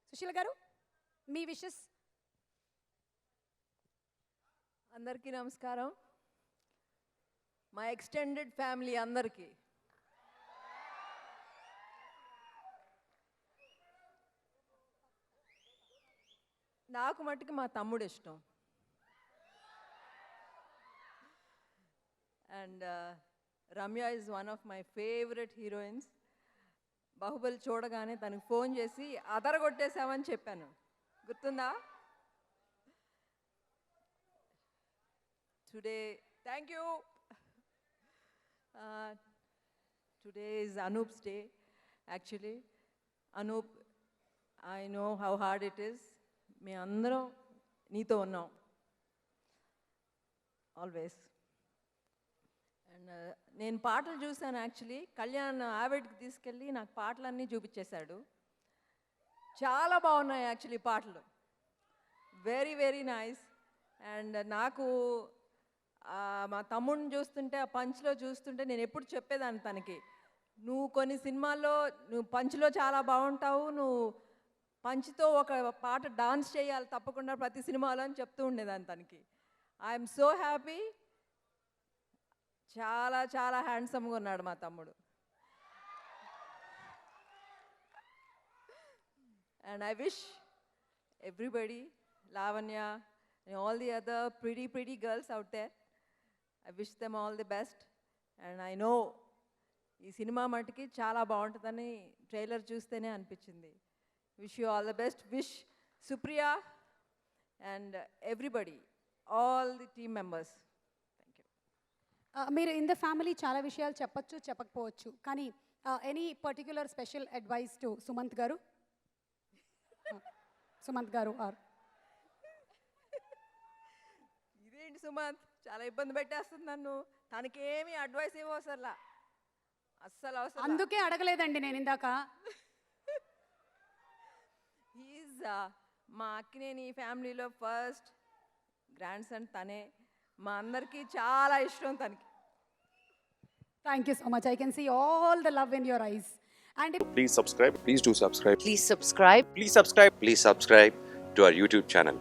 సుశీల గారు మీ విషెస్. అందరికీ నమస్కారం. మా ఎక్స్టెండెడ్ ఫ్యామిలీ అందరికీ నాకు మట్టుకు మా తమ్ముడు ఇష్టం. And Ramya is one of my favourite heroines. Baahubali చూడగానే తనకు ఫోన్ చేసి అదరగొట్టేశామని చెప్పాను, గుర్తుందా? Today, thank you. Today is Anoop's day. Actually, Anoop, I know how hard it is. Me andaram neeto unnam always. And నేను పాటలు చూసాను. యాక్చువల్లీ కళ్యాణ్ ఆవిడ్కి తీసుకెళ్ళి నాకు పాటలన్నీ చూపించేశాడు. చాలా బాగున్నాయి యాక్చువల్లీ పాటలు, వెరీ వెరీ నైస్. అండ్ నాకు మా తమ్ముడిని చూస్తుంటే, ఆ పంచ్లో చూస్తుంటే నేను ఎప్పుడు చెప్పేదాన్ని తనకి, నువ్వు కొన్ని సినిమాల్లో నువ్వు పంచ్లో చాలా బాగుంటావు, నువ్వు పంచ్తో ఒక పాట డాన్స్ చేయాలి తప్పకుండా ప్రతి సినిమాలో అని చెప్తూ ఉండేదాన్ని తనకి. I'm so happy. చాలా చాలా హ్యాండ్సమ్గా ఉన్నాడు మా తమ్ముడు. And I wish everybody, Lavanya and all the other pretty girls out there, I wish them all the best. And I know ఈ సినిమా మటుకి చాలా బాగుంటుందని ట్రైలర్ చూస్తేనే అనిపించింది. Wish you all the best. Wish Supriya and everybody, all the team members. Thank you. మీరు in the family చాలా విషయాలు చెప్పచ్చు చెప్పకపోవచ్చు, కానీ any particular special advice to Sumanth గారు? సుమంత్ గారు ఆర్ ఇదేంటి సుమంత్, చాలా ఇబ్బంది పెట్టేస్తుంది నన్ను. తనకేమీ అడ్వైస్ ఇవ్వసలా, అస్సలు అవసరం. అందుకే అడగలేదండి నేను ఇందాక. హీజ్ మా అక్కినేని ఫ్యామిలీలో ఫస్ట్ గ్రాండ్ సన్ తనే. మా అందరికీ చాలా ఇష్టం తనకి. Thank you so much. I can see all the love in your eyes. And Please subscribe. Please do subscribe. Please subscribe. Please subscribe. Please subscribe to our YouTube channel.